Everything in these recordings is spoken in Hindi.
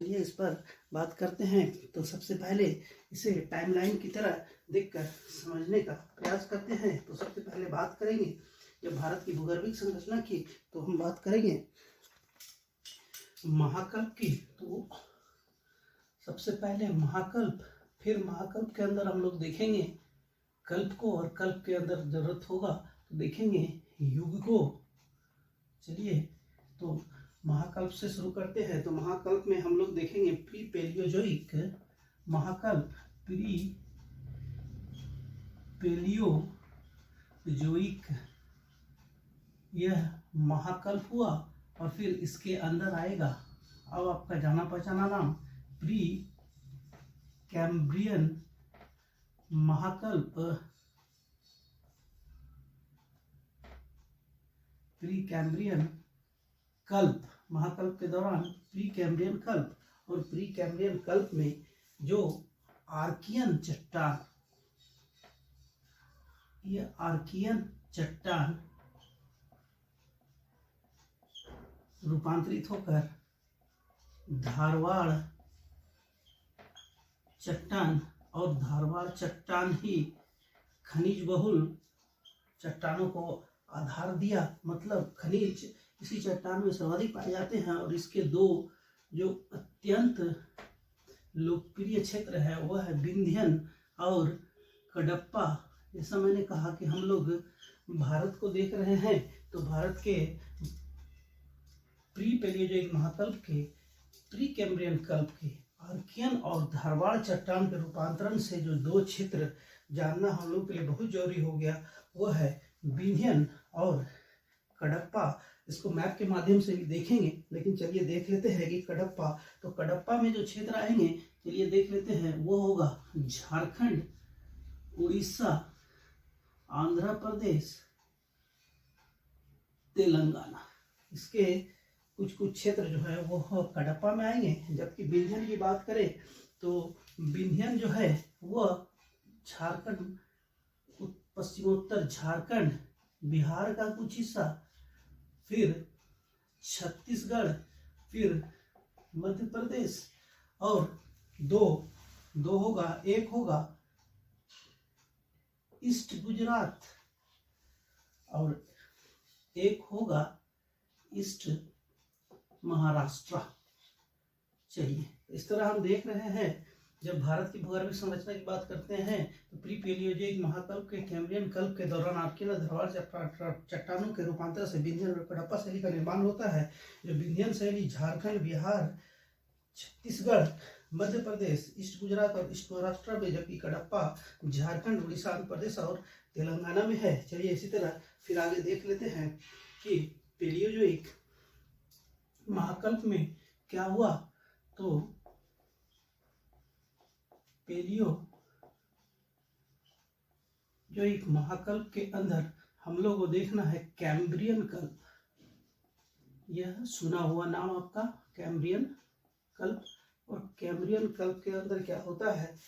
चलिए इस पर बात करते हैं। तो सबसे पहले इसे टाइमलाइन की तरह देखकर समझने का प्रयास करते हैं। तो सबसे पहले बात करेंगे जब भारत की भूगर्भिक संरचना की, तो हम बात करेंगे महाकल्प की। तो सबसे पहले महाकल्प, फिर महाकल्प के अंदर हम लोग देखेंगे कल्प को, और कल्प के अंदर जरूरत होगा तो देखेंगे युग को। चलिए तो महाकल्प से शुरू करते हैं। तो महाकल्प में हम लोग देखेंगे प्री पेलियोजोइक महाकल्प, प्री पेलियोजोइक यह महाकल्प हुआ। और फिर इसके अंदर आएगा अब आपका जाना पहचाना नाम प्री कैम्ब्रियन महाकल्प, प्री कैम्ब्रियन कल्प। महाकल्प के दौरान प्री कैम्ब्रियन कल्प, और प्री कैम्ब्रियन कल्प में जो आर्कियन चट्टान, ये आर्कियन चट्टान रूपांतरित होकर धारवाड़ चट्टान, और धारवाड़ चट्टान ही खनिज बहुल चट्टानों को आधार दिया। मतलब खनिज इसी चट्टान में सर्वाधिक पाए जाते हैं। और इसके दो जो अत्यंत लोकप्रिय क्षेत्र है वह है विंध्यन और कडप्पा। जैसा मैंने कहा कि हम लोग भारत को देख रहे हैं, तो भारत के प्री पेलियोजोइक महाकल्प के, प्री कैम्ब्रियन कल्प के आर्कियन और धारवाड़ चट्टान के रूपांतरण से जो दो क्षेत्र जानना हम लोग के लिए बहुत जरूरी हो गया, वह है विंध्यन और कडप्पा। इसको मैप के माध्यम से भी देखेंगे, लेकिन चलिए देख लेते हैं कि कडप्पा, तो कडप्पा में जो क्षेत्र आएंगे चलिए देख लेते हैं। वो होगा झारखंड, उड़ीसा, आंध्र प्रदेश, तेलंगाना। इसके कुछ कुछ क्षेत्र जो है वो कडप्पा में आएंगे। जबकि विंध्यन की बात करें तो विंध्यन जो है वह झारखंड, पश्चिमोत्तर झारखंड, बिहार का कुछ हिस्सा, फिर छत्तीसगढ़, फिर मध्य प्रदेश, और दो होगा, एक होगा ईस्ट गुजरात और एक होगा ईस्ट महाराष्ट्र। चलिए इस तरह हम देख रहे हैं जब भारत की भूगर्भिक संरचना की बात करते हैं तो प्री पेलियोजोइक महाकल्प के कैम्ब्रियन कल्प के दौरान आर्कियन और धारवाड़ चट्टानों के रूपांतर से विंध्यन और कडप्पा शैली का निर्माण होता है। जो विंध्यन शैली झारखंड, बिहार, छत्तीसगढ़, मध्य प्रदेश, ईस्ट गुजरात और ईस्ट महाराष्ट्र में, जबकि कडप्पा झारखंड, उड़ीसा, आंध्र प्रदेश और तेलंगाना में है। चलिए इसी तरह फिर आगे देख लेते हैं कि पेलियोजोइक महाकल्प में क्या हुआ। तो पेलियोजोइक महाकल्प के अंदर हम लोग को देखना है कैम्ब्रियन कल्प। यह सुना हुआ नाम आपका कैम्ब्रियन कल्प। और कैम्ब्रियन कल्प के अंदर क्या होता है,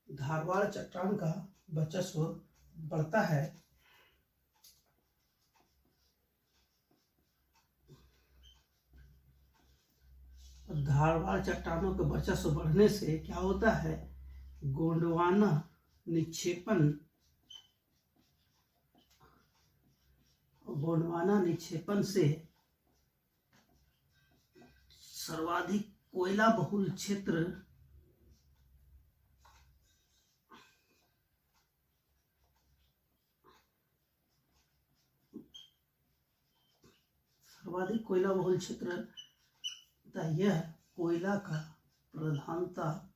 धारवाड़ चट्टान का वर्चस्व बढ़ता है। धारवाड़ चट्टानों के वर्चस्व बढ़ने से क्या होता है, गोंडवाना निक्षेपण से सर्वाधिक कोयला बहुल क्षेत्र यह कोयला का प्रधानता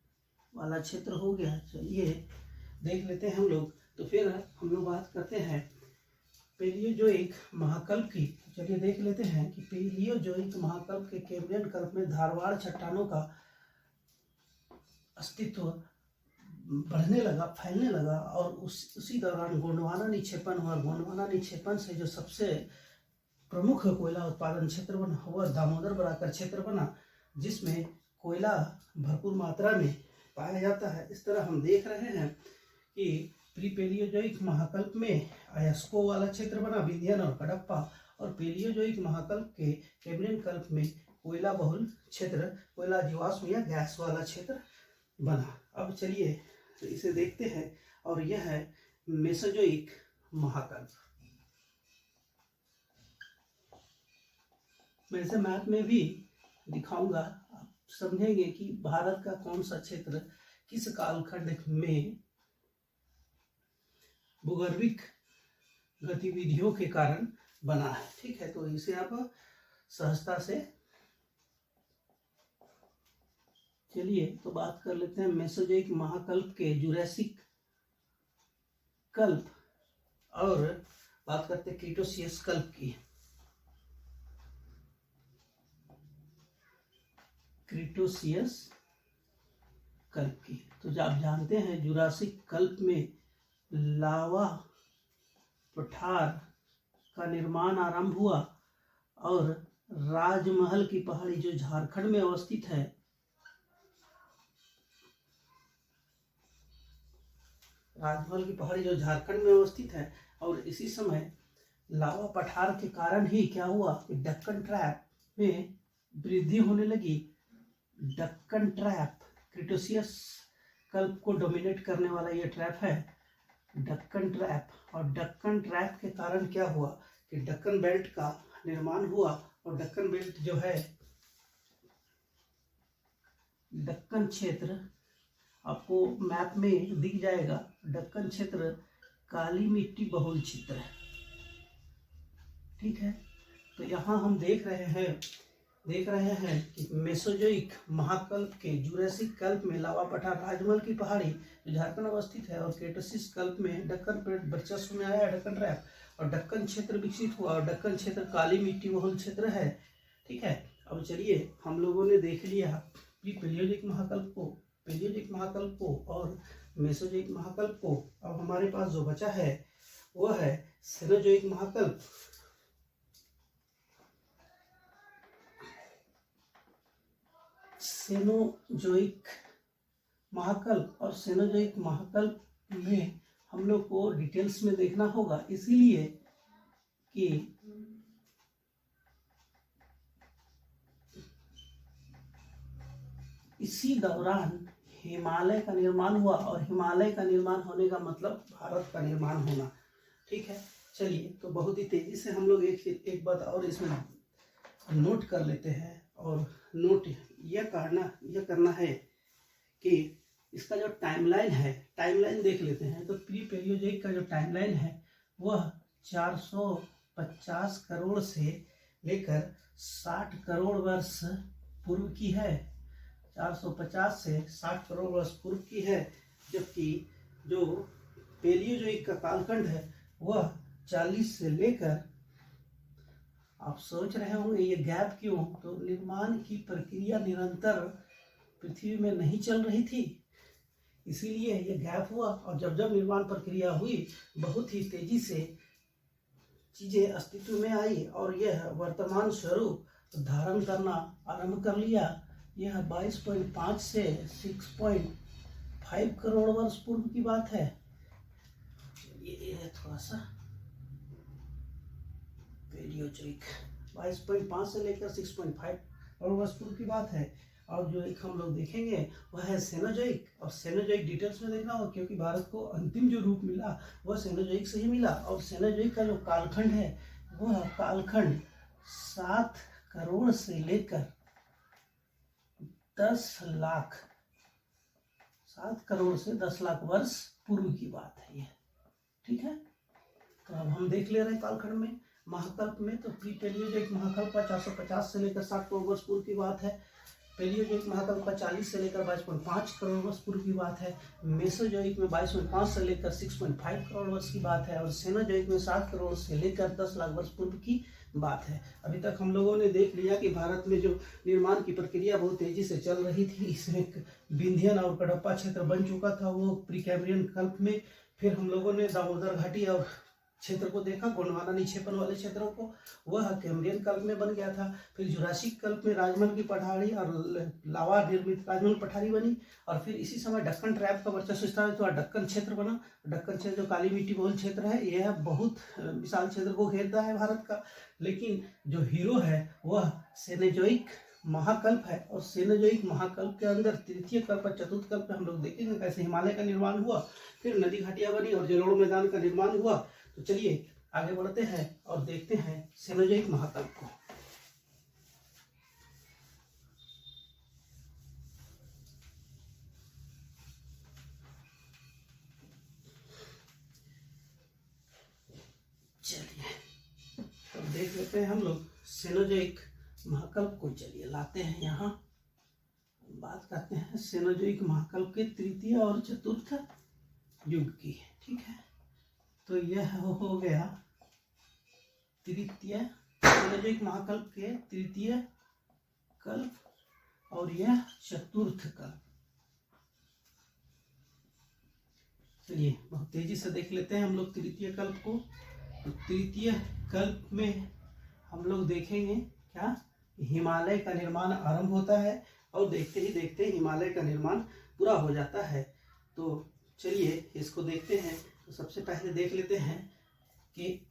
वाला क्षेत्र हो गया। चलिए देख लेते हैं हम लोग। तो फिर हम लोग बात करते हैं पेलियोजोइक महाकल्प की। चलिए देख लेते हैं कि पेलियोजोइक महाकल्प के कैम्ब्रियन कल्प में धारवाड़ चट्टानों का अस्तित्व बढ़ने लगा, फैलने लगा, और उसी दौरान गोंडवाना निक्षेपण हुआ। गोंडवाना निक्षेपण से जो सबसे प्रमुख कोयला उत्पादन क्षेत्र बना हुआ दामोदर बराकर क्षेत्र बना, जिसमें कोयला भरपूर मात्रा में पाया जाता है। इस तरह हम देख रहे हैं कि प्री पेलियोजोइक महाकल्प में अयस्को वाला क्षेत्र बना, विंध्यन और कडप्पा, और पेलियोजोइक महाकल्प के कैम्ब्रियन कल्प में कोयला बहुल क्षेत्र, कोयला जीवाश्म या गैस वाला क्षेत्र बना। अब चलिए तो इसे देखते हैं, और यह है मेसोजोइक महाकल्प। मैं इसे मैप में भी दिखाऊंगा, आप समझेंगे कि भारत का कौन सा क्षेत्र किस कालखंड में भूगर्भिक गतिविधियों के कारण बना है। ठीक है, तो इसे आप सहजता से, चलिए तो बात कर लेते हैं मेसोजोइक महाकल्प के जुरासिक कल्प, और बात करते हैं क्रीटोसियस कल्प की। क्रीटोसियस कल्प की तो जो आप जानते हैं, जुरासिक कल्प में लावा पठार का निर्माण आरंभ हुआ, और राजमहल की पहाड़ी जो झारखंड में अवस्थित है, राजमहल की पहाड़ी जो झारखंड में अवस्थित है, और इसी समय लावा पठार के कारण ही क्या हुआ कि डक्कन ट्रैप में वृद्धि होने लगी। डक्कन ट्रैप क्रीटोसियस कल्प को डोमिनेट करने वाला ये ट्रैप है, डक्कन ट्रैप। और डक्कन ट्रैप के कारण क्या हुआ कि डक्कन बेल्ट का निर्माण हुआ, और डक्कन बेल्ट जो है, डक्कन क्षेत्र आपको मैप में दिख जाएगा। डक्कन क्षेत्र काली मिट्टी बहुल क्षेत्र है। ठीक है, तो यहाँ हम देख रहे हैं कि मेसोजोइक महाकल्प के जुरासिक कल्प में लावा पठार, राजमहल की पहाड़ी जो झारखंड अवस्थित है, और क्रीटोसिस कल्प में डक्कन बेल्ट वर्चस्व में आया, डक्कन ट्रैप, और डक्कन क्षेत्र विकसित हुआ, और डक्कन क्षेत्र काली मिट्टी बहुल क्षेत्र है। ठीक है, अब चलिए हम लोगों ने देख लिया पैलियोजिक महाकल्प को और मेसोजोइक महाकल्प को। अब हमारे पास जो बचा है वह है सेनोजोइक महाकल्प। सेनोजोइक महाकल्प और सेनोजोइक महाकल्प में हम लोग को डिटेल्स में देखना होगा, इसीलिए कि इसी दौरान हिमालय का निर्माण हुआ, और हिमालय का निर्माण होने का मतलब भारत का निर्माण होना। ठीक है, चलिए तो बहुत ही तेजी से हम लोग एक बात और इसमें नोट कर लेते हैं, और नोट यह करना है कि इसका जो टाइमलाइन देख लेते हैं। तो प्री पैलियोजोइक का जो टाइमलाइन है वह 450 करोड़ से लेकर 60 करोड़ वर्ष पूर्व की है। 450 से 60 करोड़ वर्ष पूर्व की है, जबकि जो पैलियोजोइक का कालखंड है वह 40 से लेकर, आप सोच रहे होंगे ये गैप क्यों, तो निर्माण की प्रक्रिया निरंतर पृथ्वी में नहीं चल रही थी, इसीलिए ये गैप हुआ। और जब जब निर्माण प्रक्रिया हुई, बहुत ही तेजी से चीजें अस्तित्व में आई, और यह वर्तमान स्वरूप धारण करना आरंभ कर लिया। यह 22.5 से 6.5 करोड़ वर्ष पूर्व की बात है। ये थोड़ा सा पैलियोजोइक 22.5 से लेकर 6.5 करोड़ वर्ष पूर्व की बात है। और जो एक हम लोग देखेंगे वह है सेनोजोइक, और सेनोजोइक डिटेल्स में देखना होगा, क्योंकि भारत को अंतिम जो रूप मिला वह सेनोजोइक से ही मिला। और सेनोजोइक का जो कालखंड है वह कालखंड 7 करोड़ से लेकर 10 लाख, 7 करोड़ से 10 लाख वर्ष पूर्व की बात है ये। ठीक है, तो अब हम देख ले रहे हैं कालखंड में, महाकल्प में। तो प्री पैलियोजोइक महाकल्प का 450 से लेकर 60 करोड़ वर्ष पूर्व की बात है। पैलियोजोइक महाकल्प का 40 से लेकर 22.5 करोड़ वर्ष पूर्व की बात है। मेसोजोइक में 22.5 से लेकर 6.5 करोड़ वर्ष की बात है। और सेनोजोइक में 7 करोड़ से लेकर 10 लाख वर्ष पूर्व की बात है। अभी तक हम लोगों ने देख लिया कि भारत में जो निर्माण की प्रक्रिया बहुत तेजी से चल रही थी, इसमें विंध्यन और कडप्पा क्षेत्र बन चुका था वो प्री कैम्ब्रियन कल्प में। फिर हम लोगों ने दामोदर घाटी और क्षेत्र को देखा, गोंडवाना निक्षेपण वाले क्षेत्रों को, वह कैम्ब्रियन कल्प में बन गया था। फिर जुरासिक कल्प में राजमहल की पठारी और लावा निर्मित राजमहल पठारी बनी। और फिर इसी समय डक्कन ट्रैप का वर्चस्व स्थापित हुआ, डक्कन क्षेत्र बना। डक्कन क्षेत्र जो काली मिट्टी बहुल क्षेत्र है, यह बहुत विशाल क्षेत्र को घेरता है भारत का। लेकिन जो हीरो है वह सेनोजोइक महाकल्प है और सेनोजोइक महाकल्प के अंदर तृतीय कल्प और चतुर्थ कल्प में हम लोग देखेंगे कैसे हिमालय का निर्माण हुआ, फिर नदी घाटियां बनी और जलोढ़ मैदान का निर्माण हुआ। तो चलिए आगे बढ़ते हैं और देखते हैं सेनोजोइक महाकल्प को। चलिए तो देख लेते हैं हम लोग सेनोजोइक महाकल्प को। चलिए लाते हैं यहाँ, बात करते हैं सेनोजोइक महाकल्प के तृतीय और चतुर्थ युग की। ठीक है, तो यह हो गया तृतीय सेनोजोइक महाकल्प के तृतीय कल्प और यह चतुर्थ कल्प। चलिए बहुत तेजी से देख लेते हैं हम लोग तृतीय कल्प को। तो तृतीय कल्प में हम लोग देखेंगे क्या, हिमालय का निर्माण आरंभ होता है और देखते ही देखते हिमालय का निर्माण पूरा हो जाता है। तो चलिए इसको देखते हैं। तो सबसे पहले देख लेते हैं कि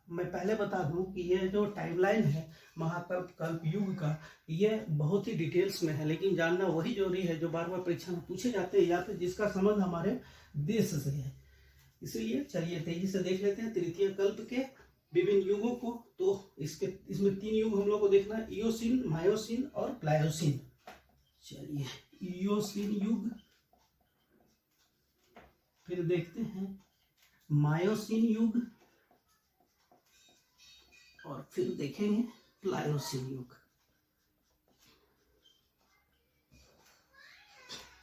मैं पहले बता दूं कि यह जो टाइमलाइन है महाकल्प कल्प युग का, यह बहुत ही डिटेल्स में है, लेकिन जानना वही जरूरी है जो बार बार परीक्षा में पूछे जाते हैं या फिर जिसका संबंध हमारे देश से है। इसलिए चलिए तेजी से देख लेते हैं तृतीय कल्प के विभिन्न युगों को। तो इसमें 3 युग हम लोग को देखना है, इयोसीन, मायोसीन और प्लायोसीन। चलिए इयोसीन युग, फिर देखते हैं मायोसीन युग और फिर देखेंगे प्लायोसीन युग।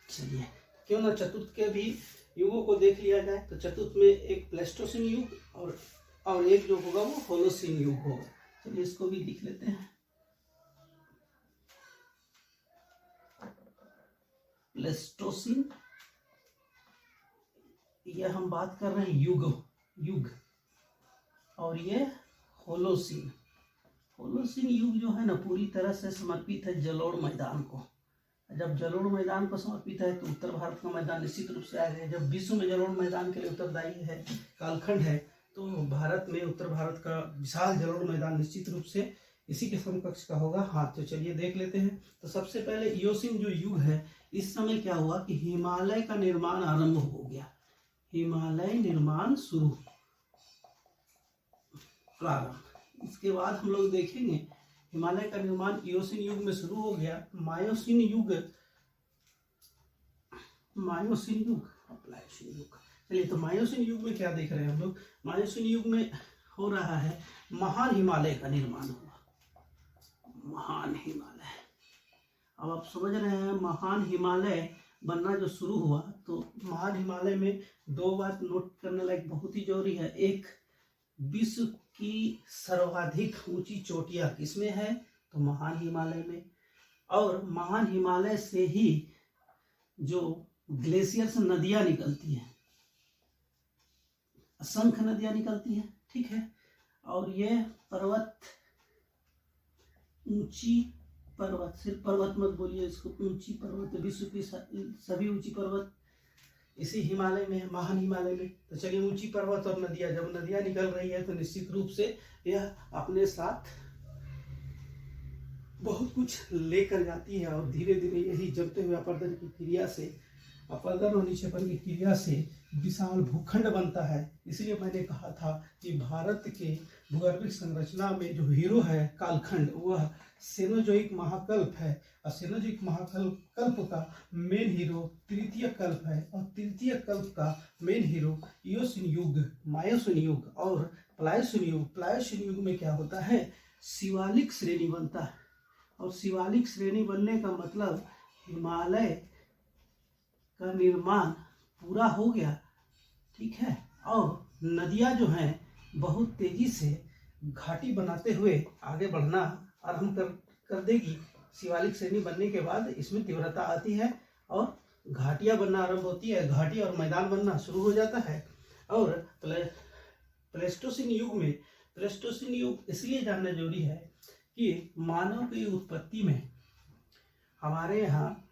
चलिए क्यों ना चतुर्थ के भी युगों को देख लिया जाए। तो चतुर्थ में एक प्लेस्टोसीन युग और एक जो होगा वो होलोसीन युग होगा। चलिए इसको भी लिख लेते हैं। प्लेस्टोसीन, यह हम बात कर रहे हैं युग और ये होलोसीन। होलोसीन युग जो है ना पूरी तरह से समर्पित है जलोढ़ मैदान को। जब जलोढ़ मैदान को समर्पित है तो उत्तर भारत का मैदान निश्चित रूप से आएगा। जब विश्व में जलोढ़ मैदान के लिए उत्तरदायी है कालखंड है, तो भारत में उत्तर भारत का विशाल जलोढ़ मैदान निश्चित रूप से इसी के समकक्ष का होगा। हाँ तो चलिए देख लेते हैं। तो सबसे पहले इयोसीन जो युग है, इस समय क्या हुआ कि हिमालय का निर्माण आरंभ हो गया। हिमालय निर्माण शुरू, प्रारंभ। इसके बाद हम लोग देखेंगे हिमालय का निर्माण इयोसीन युग में शुरू हो गया। मायोसीन युग और प्लायोसीन युग। चलिए तो मायोसीन युग में क्या देख रहे हैं हम लोग, मायोसीन युग में हो रहा है महान हिमालय का निर्माण हुआ। महान हिमालय, अब आप समझ रहे हैं महान हिमालय बनना जो शुरू हुआ। तो महान हिमालय में 2 बात नोट करने लायक बहुत ही जरूरी है। एक, विश्व की सर्वाधिक ऊंची चोटियां किसमें है, तो महान हिमालय में। और महान हिमालय से ही जो ग्लेशियर से नदियां निकलती हैं, असंख्य नदियां निकलती हैं। ठीक है, और ये पर्वत, ऊंची पर्वत, सिर्फ पर्वत मत बोलिए इसको, ऊंची पर्वत, विश्व की सभी ऊंची पर्वत इसी हिमालय में है, महान हिमालय में। तो चलिए ऊंची पर्वत और नदियां, जब नदियां निकल रही है तो निश्चित रूप से यह अपने साथ बहुत कुछ लेकर जाती है और धीरे धीरे यही जमते हुए अपर्दन की क्रिया से, अपर्दन और निक्षेपण की क्रिया से विशाल भूखंड बनता है। इसलिए मैंने कहा था कि भारत के भूगर्भिक संरचना में जो हीरो है कालखंड, वह सेनोजोइक महाकल्प है। और सेनोजोइक महाकल्प का मेन हीरो तृतीय कल्प है और तृतीय कल्प का मेन हीरो इयोसीन युग, मायोसीन युग और प्लायोसीन युग। प्लायोसीन युग में क्या होता है, शिवालिक श्रेणी बनता है। और शिवालिक श्रेणी बनने का मतलब हिमालय का निर्माण पूरा हो गया। ठीक है, और नदियां जो हैं बहुत तेजी से घाटी बनाते हुए आगे बढ़ना आरंभ कर देगी। शिवालिक श्रेणी बनने के बाद इसमें तीव्रता आती है और घाटियां बनना आरंभ होती है, घाटी और मैदान बनना शुरू हो जाता है। और प्लेस्टोसीन युग में, प्लेस्टोसीन युग इसलिए जानना जरूरी है कि मानव की उत्पत्ति में, हमारे यहाँ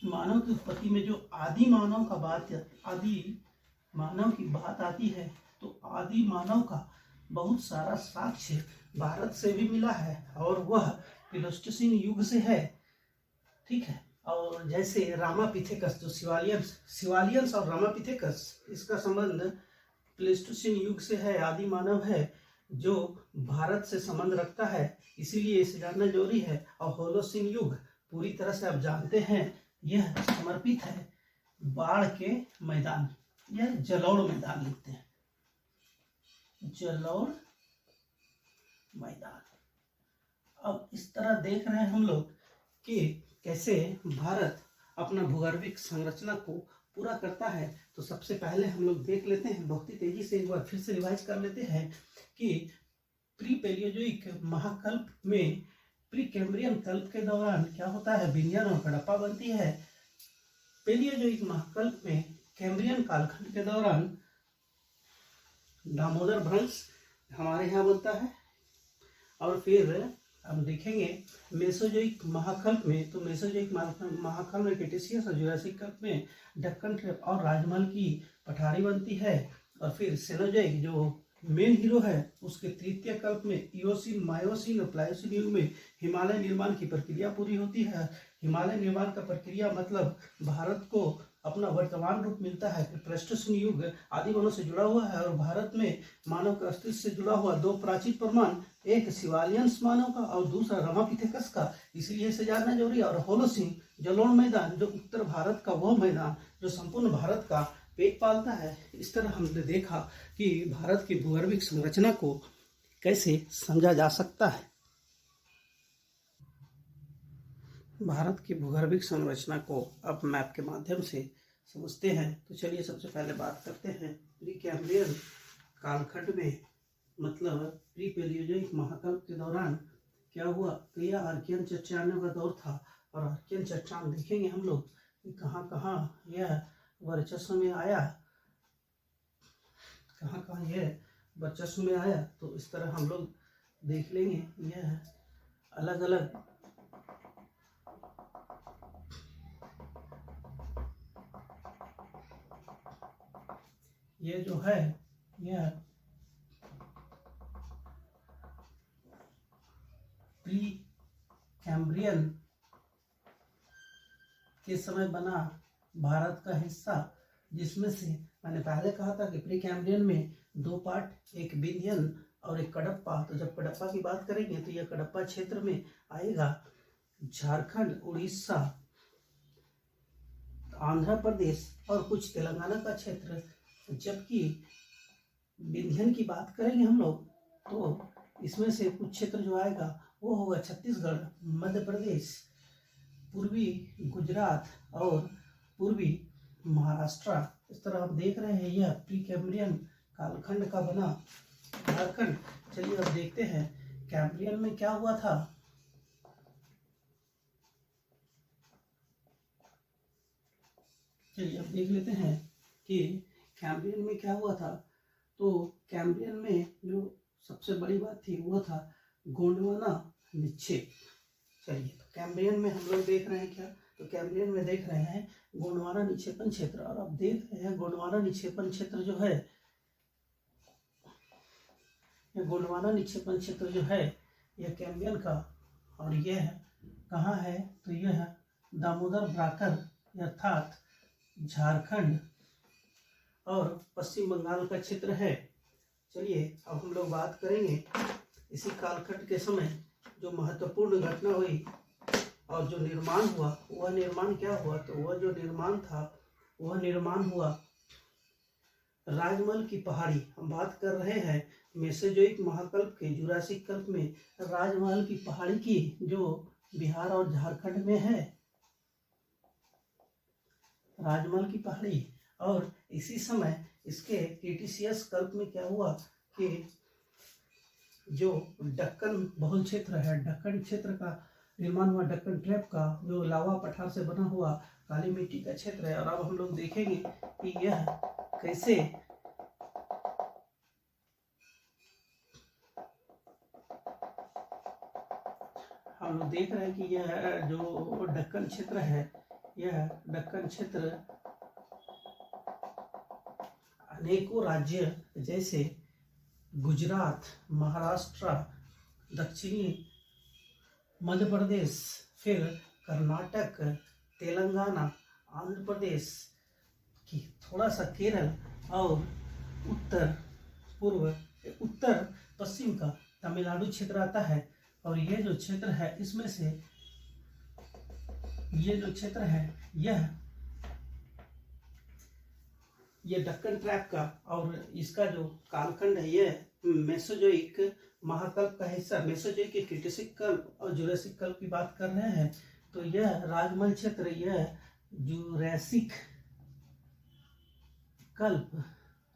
मानव की उत्पत्ति में जो आदि मानव की बात आती है, तो आदि मानव का बहुत सारा साक्ष्य भारत से भी मिला है और वह प्लेस्टोसीन युग से है, ठीक है। और जैसे रामापिथेकस जो सिवालियंस और रामापिथेकस, इसका संबंध प्लेस्टोसीन युग से है, आदि मानव है जो भारत से संबंध रखता है, इसीलिए इसे जानना जरूरी है। और होलोसीन युग पूरी तरह से आप जानते हैं, यह समर्पित है बाढ़ के मैदान, यह जलोढ़ मैदान लिखते हैं, जलोढ़ मैदान। अब इस तरह देख रहे हैं हम लोग कि कैसे भारत अपना भूगर्भिक संरचना को पूरा करता है। तो सबसे पहले हम लोग देख लेते हैं, बहुत ही तेजी से एक बार फिर से रिवाइज कर लेते हैं कि प्री पैलियोजोइक महाकल्प में प्री कैम्ब्रियन कल्प के दौरान क्या होता है, विंध्यन और हड़प्पा बनती है। पैलियोजोइक महाकल्प में कैम्ब्रियन कालखंड के दौरान दामोदर भ्रंश हमारे यहाँ बनता है। और फिर हम देखेंगे मेसोजोइक महाकल्प में, तो मेसोजोइक महाकल्प में क्रेटेशियस और जुरासिक कल्प में दक्कन ट्रैप और राजमहल की पठारी बनती है। और फिर सेनोजोइक जो मेन हीरो है, उसके तृतीय कल्प में इओसिन, मायोसिन और प्लायोसिन युग में हिमालय निर्माण की प्रक्रिया पूरी होती है। हिमालय निर्माण का प्रक्रिया मतलब भारत को अपना वर्तमान रूप मिलता है। फिर प्लेस्टोसीन युग आदि मानव से जुड़ा हुआ है और भारत में मानव के अस्तित्व से जुड़ा हुआ दो प्राचीन प्रमाण, एक सिवालियंस मानव का और दूसरा रामापिथेकस का, इसलिए इसे जानना जरूरी है। और होलोसीन जलोढ़ मैदान जो उत्तर भारत का वह मैदान जो संपूर्ण भारत का पेट पालता है। इस तरह हमने देखा कि भारत की भूगर्भिक संरचना को कैसे समझा जा सकता है। भारत की भूगर्भिक संरचना को अब मैप के माध्यम से समझते हैं। तो चलिए सबसे पहले बात करते हैं प्री कैम्ब्रियन कालखंड में, मतलब प्री पैलियोजोइक महाकल्प के दौरान क्या हुआ। तो यह आर्कियन चट्टानों का दौर था। और आर्कियन चट्टान देखेंगे हम लोग कि कहाँ कहाँ यह वर्चस्व में आया, कहाँ कहाँ यह वर्चस्व में आया। तो इस तरह हम लोग देख लेंगे, यह अलग अलग ये जो है यह प्री कैम्ब्रियन के समय बना भारत का हिस्सा, जिसमें से मैंने पहले कहा था कि प्री कैम्ब्रियन में दो पार्ट, एक विंध्यन और एक कडप्पा। तो जब कडप्पा की बात करेंगे तो यह कडप्पा क्षेत्र में आएगा झारखंड, उड़ीसा, आंध्र प्रदेश और कुछ तेलंगाना का क्षेत्र। जबकि विंध्यन की बात करेंगे हम लोग तो इसमें से कुछ क्षेत्र जो आएगा वो होगा छत्तीसगढ़, मध्य प्रदेश, पूर्वी गुजरात और पूर्वी महाराष्ट्र। इस तरह हम देख रहे हैं यह प्री कैम्ब्रियन कालखंड का बना झारखंड। चलिए अब देखते हैं कैम्ब्रियन में क्या हुआ था। चलिए अब देख लेते हैं कि कैम्ब्रियन में क्या हुआ था। तो कैम्ब्रियन में जो सबसे बड़ी बात थी वो था गोंडवाना निक्षेप। चलिए तो कैम्ब्रियन में हम लोग देख रहे हैं क्या, तो कैम्ब्रियन में देख रहे हैं गोंडवाना निक्षेपण क्षेत्र। और अब देख रहे हैं गोंडवाना निक्षेपण क्षेत्र जो है, यह गोंडवाना निक्षेपण क्षेत्र जो है यह कैम्ब्रियन का, और यह कहाँ है तो यह दामोदर ब्राकर अर्थात झारखंड और पश्चिम बंगाल का क्षेत्र है। चलिए अब हम लोग बात करेंगे इसी कालखंड के समय जो महत्वपूर्ण घटना हुई और जो निर्माण हुआ, वह निर्माण क्या हुआ। तो वह जो निर्माण था वह निर्माण हुआ राजमहल की पहाड़ी। हम बात कर रहे हैं मेसोजोइक महाकल्प के, जुरासिक कल्प में राजमहल की पहाड़ी की, जो बिहार और झारखंड में है, राजमहल की पहाड़ी। और इसी समय इसके क्रेटेशियस कल्प में क्या हुआ कि जो दक्कन बहुल क्षेत्र है, दक्कन क्षेत्र का निर्माण हुआ, दक्कन ट्रैप का, जो लावा पठार से बना हुआ काली मिट्टी का क्षेत्र है। और अब हम लोग देखेंगे कि यह कैसे हम लोग देख रहे हैं कि यह जो दक्कन क्षेत्र है, यह दक्कन क्षेत्र अनेकों राज्य जैसे गुजरात, महाराष्ट्र, दक्षिणी मध्य प्रदेश, फिर कर्नाटक, तेलंगाना, आंध्र प्रदेश की थोड़ा सा केरल और उत्तर पश्चिम का तमिलनाडु क्षेत्र आता है। और ये जो क्षेत्र है इसमें से ये जो क्षेत्र है ये डक्कन ट्रैप का और इसका जो कालखंड है ये मेसोजोइक महाकल्प का हिस्सा। मेसोजोइक के क्रिटेशिक कल्प और जुरासिक कल्प की बात कर रहे हैं तो यह राजमल क्षेत्र, यह जुरासिक कल्प,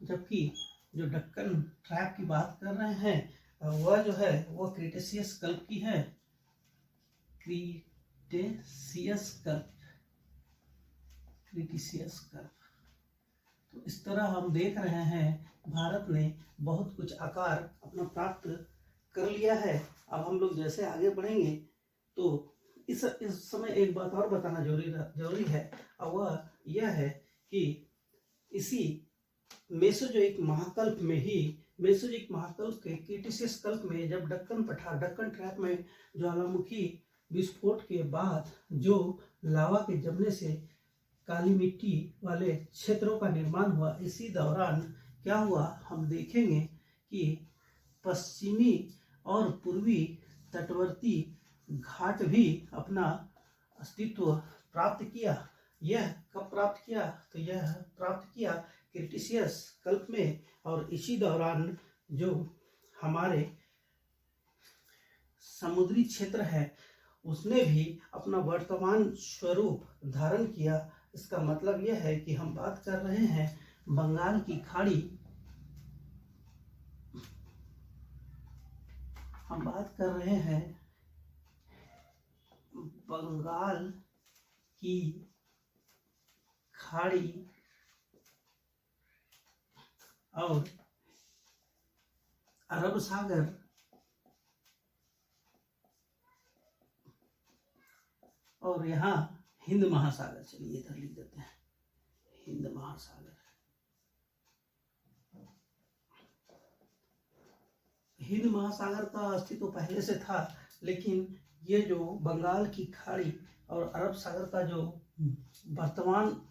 जबकि जो डक्कन ट्रैप की बात कर रहे हैं वह जो है वह क्रिटेशियस कल्प की है। क्रिटेशियस कल्प। तो इस तरह हम देख रहे हैं भारत ने बहुत कुछ आकार अपना प्राप्त कर लिया है। अब हम लोग जैसे आगे बढ़ेंगे तो इस समय एक बात और बताना जरूरी है और वह यह है कि इसी मेसोजोइक महाकल्प के क्रिटेशियस कल्प में जब डक्कन ट्रैप में ज्वालामुखी विस्फोट के बाद जो लावा के जमने से काली मिट्टी वाले क्षेत्रों का निर्माण हुआ, इसी दौरान क्या हुआ हम देखेंगे कि पश्चिमी और पूर्वी तटवर्ती घाट भी अपना अस्तित्व प्राप्त किया। यह कब प्राप्त किया? तो यह प्राप्त किया क्रिटेशियस कल्प में। और इसी दौरान जो हमारे समुद्री क्षेत्र है उसने भी अपना वर्तमान स्वरूप धारण किया। इसका मतलब यह है कि हम बात कर रहे हैं बंगाल की खाड़ी, हम बात कर रहे हैं बंगाल की खाड़ी और अरब सागर और यहाँ हिंद महासागर। चलिए इधर लिख देते हैं हिंद महासागर। हिंद महासागर का अस्तित्व पहले से था, लेकिन ये जो बंगाल की खाड़ी और अरब सागर का जो वर्तमान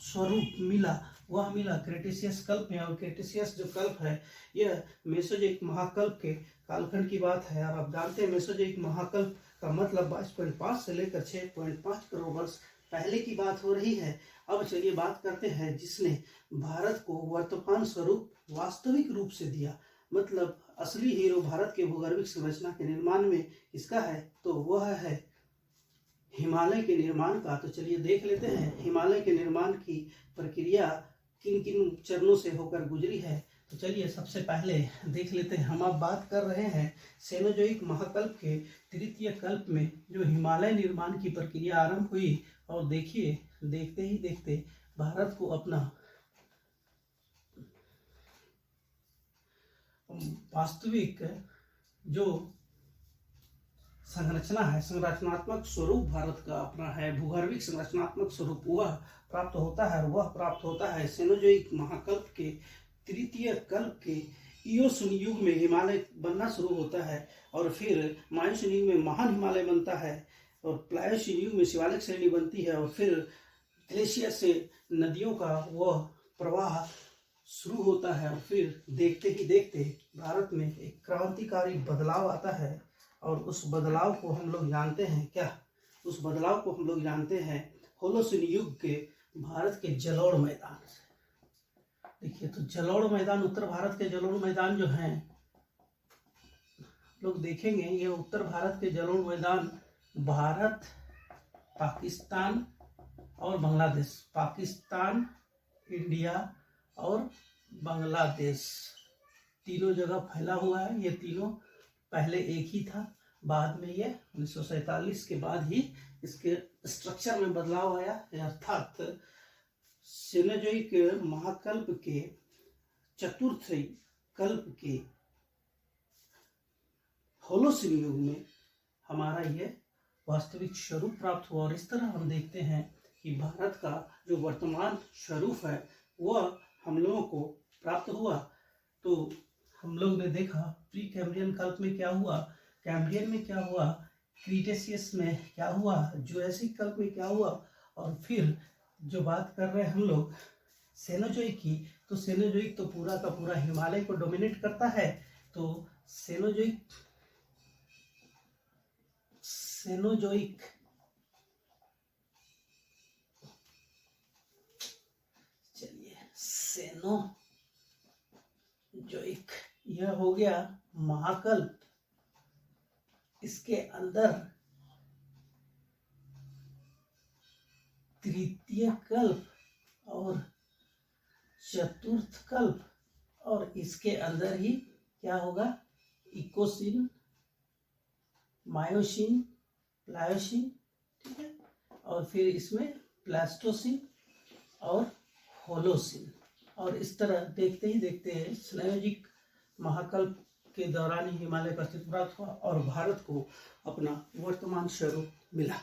स्वरूप मिला वह मिला क्रिटेशियस कल्प में। और क्रिटेशियस जो कल्प है यह मेसोजोइक महाकल्प के कालखंड की बात है। और आप जानते हैं मेसोजोइक महाकल्प का मतलब 22.5 से लेकर 6.5 करोड़ वर्ष पहले की बात हो रही है। अब चलिए बात करते हैं जिसने भारत को वर्तमान स्वरूप वास्तविक रूप से दिया, मतलब असली हीरो भारत के भूगर्भिक संरचना के निर्माण में किसका है? तो वह है हिमालय के निर्माण का। तो चलिए देख लेते हैं हिमालय के निर्माण की प्रक्रिया किन किन चरणों से होकर गुजरी है। तो चलिए सबसे पहले देख लेते हैं। हम अब बात कर रहे हैं सेनोजोइक महाकल्प के तृतीय कल्प में जो हिमालय निर्माण की प्रक्रिया आरंभ हुई। और देखिए देखते ही देखते भारत को अपना वास्तविक जो संरचना है, संरचनात्मक स्वरूप भारत का अपना है, भूगर्भिक संरचनात्मक स्वरूप वह प्राप्त होता है। और वह प्राप्त होता है सेनोजोइक महाकल्प के तृतीय कल्प के इयोसन युग में हिमालय बनना शुरू होता है। और फिर मायोसीन युग में महान हिमालय बनता है और प्लायोसीन युग में शिवालिक श्रेणी बनती है। और फिर ग्लेशियर से नदियों का वह प्रवाह शुरू होता है। और फिर देखते ही देखते भारत में एक क्रांतिकारी बदलाव आता है। और उस बदलाव को हम लोग जानते हैं क्या? उस बदलाव को हम लोग जानते हैं होलोसिन युग के भारत के जलोढ़ मैदान से। देखिए तो जलोढ़ मैदान, उत्तर भारत के जलोढ़ मैदान जो हैं लोग देखेंगे, ये उत्तर भारत के जलोढ़ मैदान भारत, पाकिस्तान और बांग्लादेश, पाकिस्तान, इंडिया और बांग्लादेश तीनों जगह फैला हुआ है। ये तीनों पहले एक ही था, बाद में ये 1947 के बाद ही इसके स्ट्रक्चर में बदलाव आया। अर्थात सेनोजोइक महाकल्प के चतुर्थ कल्प के होलोसिन युग में हमारा ये वास्तविक स्वरूप प्राप्त हुआ। और इस तरह हम देखते हैं कि भारत का जो वर्तमान स्वरूप है वह हम लोगों को प्राप्त हुआ। तो हम लोग ने देखा प्री कैम्ब्रियन कल्प में क्या हुआ, कैम्ब्रियन में क्या हुआ क्रीटेशियस में क्या हुआ, जुरासिक कल्प में क्या हुआ, और फिर जो बात कर रहे हैं हम लोग सेनोजोइक की, तो सेनोजोइक तो पूरा का पूरा हिमालय को डोमिनेट करता है। तो सेनोजोइक चलिए सेनोजोइक यह हो गया महाकल्प। इसके अंदर तृतीय कल्प और चतुर्थ कल्प, और इसके अंदर ही क्या होगा, इकोसिन, मायोसिन, प्लायोसिन, ठीक है, और फिर इसमें प्लास्टोसिन और होलोसिन। और इस तरह देखते ही देखते सेनोजोइक महाकल्प के दौरान ही हिमालय का अस्तित्व प्राप्त हुआ और भारत को अपना वर्तमान स्वरूप मिला।